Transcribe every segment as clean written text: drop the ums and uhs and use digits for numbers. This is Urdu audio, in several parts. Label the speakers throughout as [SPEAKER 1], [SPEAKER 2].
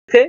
[SPEAKER 1] تھے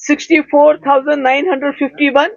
[SPEAKER 1] 64,951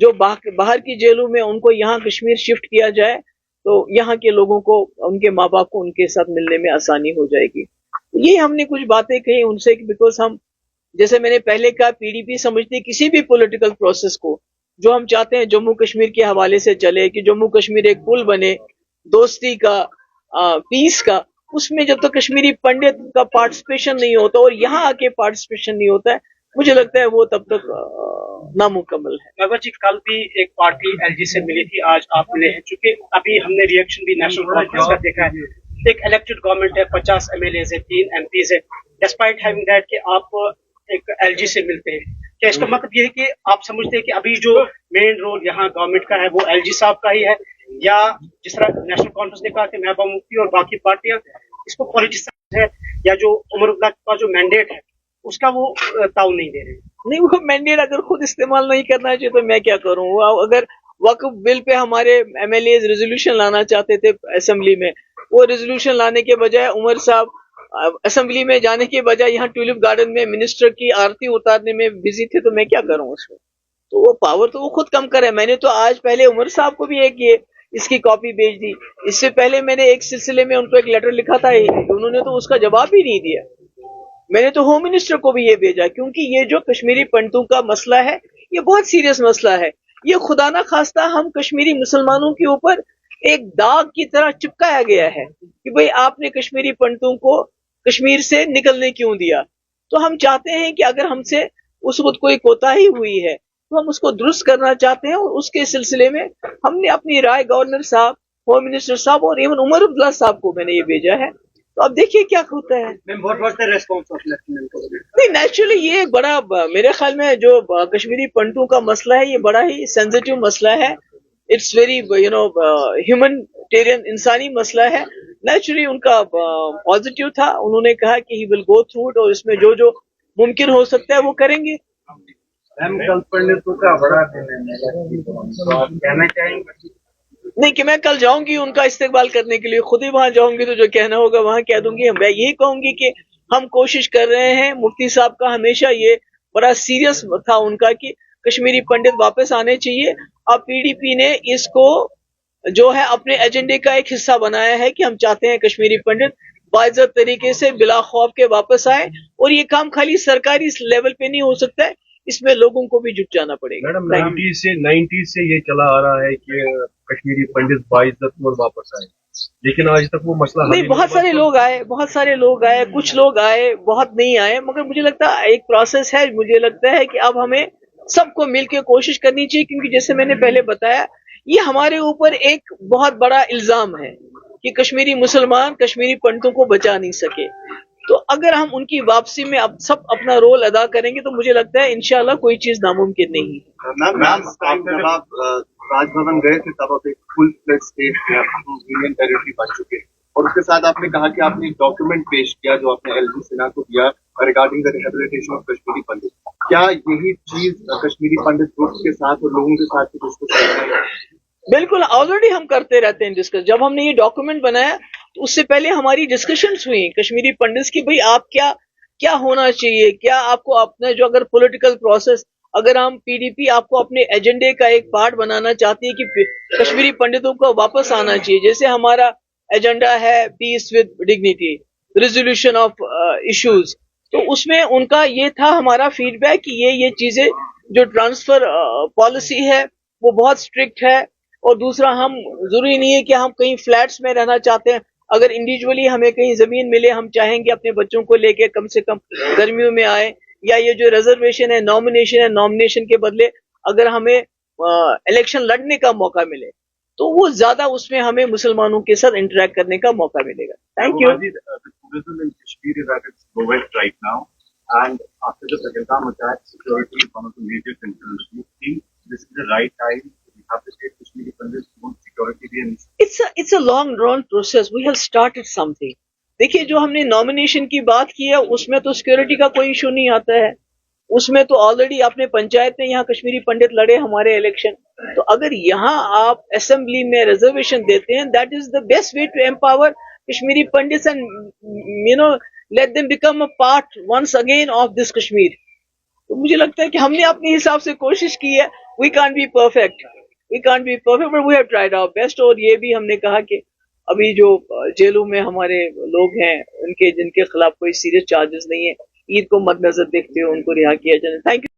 [SPEAKER 1] جو باہر کی جیلوں میں ان کو یہاں کشمیر شفٹ کیا جائے تو یہاں کے لوگوں کو ان کے ماں باپ کو ان کے ساتھ ملنے میں آسانی ہو جائے گی. یہ ہم نے کچھ باتیں کہی ان سے بیکاز ہم جیسے میں نے پہلے کہا پی ڈی پی سمجھتی کسی بھی پولیٹیکل پروسیس کو جو ہم چاہتے ہیں جموں کشمیر کے حوالے سے چلے کہ جموں کشمیر ایک پل بنے دوستی کا پیس کا, اس میں جب تک کشمیری پنڈت کا پارٹیسپیشن نہیں ہوتا اور یہاں آ کے پارٹیسپیشن نہیں ہوتا ہے مجھے لگتا ہے وہ تب تک نامکمل ہے.
[SPEAKER 2] بابا جی کل بھی ایک پارٹی ایل جی سے ملی تھی, آج آپ ملے ہیں, چونکہ ابھی ہم نے ریئیکشن بھی نیشنل کانفرنس کا دیکھا ہے, ایک الیکٹڈ گورنمنٹ ہے, 50 ایم ایل ایز ہے, 3 ایم پیز ہے, ڈسپائٹ ہیونگ دیٹ کہ آپ ایک ایل جی سے ملتے ہیں, کیا اس کا مطلب یہ ہے کہ آپ سمجھتے ہیں کہ ابھی جو مین رول یہاں گورنمنٹ کا ہے وہ ایل جی صاحب کا ہی ہے, یا جس طرح نیشنل کانفرنس نے کہا کہ محبوبہ مفتی اور باقی پارٹیاں اس کو پولیٹیسائز ہے, یا جو عمر عبداللہ کا جو مینڈیٹ ہے اس کا وہ تعاون نہیں دے رہے؟
[SPEAKER 1] نہیں, وہ مینڈیٹ اگر خود استعمال نہیں کرنا چاہیے تو میں کیا کروں. اگر وقف بل پہ ہمارے ایم ایل اے ریزولوشن لانا چاہتے تھے اسمبلی میں, وہ ریزولوشن لانے کے بجائے عمر صاحب اسمبلی میں جانے کے بجائے یہاں ٹیولپ گارڈن میں منسٹر کی آرتی اتارنے میں بزی تھے, تو میں کیا کروں اس میں. تو وہ پاور تو وہ خود کم کرے. میں نے تو آج پہلے عمر صاحب کو بھی ایک یہ اس کی کاپی بھیج دی, اس سے پہلے میں نے ایک سلسلے میں ان کو ایک لیٹر لکھا تھا, انہوں نے تو اس کا جواب ہی نہیں دیا. میں نے تو ہوم منسٹر کو بھی یہ بھیجا, کیونکہ یہ جو کشمیری پنڈتوں کا مسئلہ ہے یہ بہت سیریس مسئلہ ہے. یہ خدا نہ خواستہ ہم کشمیری مسلمانوں کے اوپر ایک داغ کی طرح چپکایا گیا ہے کہ بھئی آپ نے کشمیری پنڈتوں کو کشمیر سے نکلنے کیوں دیا. تو ہم چاہتے ہیں کہ اگر ہم سے اس وقت کوئی کوتاہی ہوئی ہے تو ہم اس کو درست کرنا چاہتے ہیں, اور اس کے سلسلے میں ہم نے اپنی رائے گورنر صاحب, ہوم منسٹر صاحب اور ایون عمر عبداللہ صاحب کو میں نے یہ بھیجا ہے. تو اب دیکھیے کیا ہوتا ہے. نہیں, نیچرلی یہ بڑا میرے خیال میں جو کشمیری پنڈتوں کا مسئلہ ہے یہ بڑا ہی سینسیٹیو مسئلہ ہے. اٹس ویری ہیومنٹیرین انسانی مسئلہ ہے. نیچرلی ان کا پازیٹیو تھا, انہوں نے کہا کہ ہی ول گو تھرو اٹ اور اس میں جو ممکن ہو سکتا ہے وہ کریں گے. نہیں کہ میں کل جاؤں گی ان کا استقبال کرنے کے لیے, خود ہی وہاں جاؤں گی تو جو کہنا ہوگا وہاں کہہ دوں گی. میں یہی کہوں گی کہ ہم کوشش کر رہے ہیں, مفتی صاحب کا ہمیشہ یہ بڑا سیریس تھا ان کا کہ کشمیری پنڈت واپس آنے چاہیے. اب پی ڈی پی نے اس کو جو ہے اپنے ایجنڈے کا ایک حصہ بنایا ہے کہ ہم چاہتے ہیں کشمیری پنڈت باعزت طریقے سے بلا خوف کے واپس آئے, اور یہ کام خالی سرکاری لیول پہ نہیں ہو سکتا ہے, اس میں لوگوں کو بھی جٹ جانا پڑے گا.
[SPEAKER 3] میڈم 90 سے یہ چلا آ رہا ہے کہ کشمیری پنڈت باعزت واپس آئے, لیکن آج تک وہ مسئلہ
[SPEAKER 1] نہیں. بہت سارے لوگ آئے, کچھ لوگ آئے, بہت نہیں آئے, مگر مجھے لگتا ہے ایک پروسیس ہے. مجھے لگتا ہے کہ اب ہمیں سب کو مل کے کوشش کرنی چاہیے, کیونکہ جیسے میں نے پہلے بتایا یہ ہمارے اوپر ایک بہت بڑا الزام ہے کہ کشمیری مسلمان کشمیری پنڈتوں کو بچا نہیں سکے. تو اگر ہم ان کی واپسی میں اب سب اپنا رول ادا کریں گے تو مجھے لگتا ہے انشاءاللہ کوئی چیز ناممکن نہیں ہے.
[SPEAKER 4] میم جب آپ راج بھون گئے تھے تب آپ ایک فل فلیج اسٹیٹ یونین ٹیریٹری بن چکے, اور اس کے ساتھ آپ نے کہا کہ آپ نے ایک ڈاکیومنٹ پیش کیا جو آپ نے ایل جی سنہا کو دیا regarding the rehabilitation of Kashmiri Pandit. کیا یہی چیز کشمیری پنڈت گروپ کے ساتھ اور لوگوں کے ساتھ ڈسکس کرتے ہیں؟
[SPEAKER 1] بالکل, آلریڈی ہم کرتے رہتے ہیں ڈسکس. جب ہم نے یہ ڈاکومنٹ بنایا تو اس سے پہلے ہماری ڈسکشنز ہوئی کشمیری پنڈتس کی, بھئی آپ کیا ہونا چاہیے, کیا آپ کو اپنا جو اگر پولیٹیکل پروسیس اگر ہم پی ڈی پی آپ کو اپنے ایجنڈے کا ایک پارٹ بنانا چاہتی ہے کہ کشمیری پنڈتوں کو واپس آنا چاہیے, جیسے ہمارا ایجنڈا ہے peace with dignity, resolution of issues, تو اس میں ان کا یہ تھا ہمارا فیڈ بیک کہ یہ چیزیں جو ٹرانسفر پالیسی ہے وہ بہت اسٹرکٹ ہے, اور دوسرا ہم ضروری نہیں ہے کہ ہم کہیں فلیٹس میں رہنا چاہتے ہیں. اگر انڈیویجولی ہمیں کہیں زمین ملے, ہم چاہیں گے اپنے بچوں کو لے کے کم سے کم گرمیوں میں آئے, یا یہ جو ریزرویشن ہے نامنیشن کے بدلے اگر ہمیں الیکشن لڑنے کا موقع ملے تو وہ زیادہ اس میں ہمیں مسلمانوں کے ساتھ انٹریکٹ کرنے کا موقع ملے گا. Thank you. It's a long drawn process. We have started something. دیکھیے جو ہم نے نامنیشن کی بات کی ہے اس میں تو سیکورٹی کا کوئی ایشو نہیں آتا ہے, اس میں تو آلریڈی اپنے پنچایت میں یہاں کشمیری پنڈت لڑے ہمارے الیکشن. تو اگر یہاں آپ اسمبلی میں ریزرویشن دیتے ہیں, that is the best way to empower Kashmiri Pandits and let them become a part once again of this Kashmir. تو مجھے لگتا ہے کہ ہم نے اپنے حساب سے کوشش کی ہے, we can't be perfect, but we have tried our best. اور یہ بھی ہم نے کہا کہ ابھی جو جیلوں میں ہمارے لوگ ہیں جن کے خلاف کوئی سیریس چارجز نہیں ہے، عید کو مد نظر دیکھتے ہوئے ان کو رہا کیا جائے. Thank you.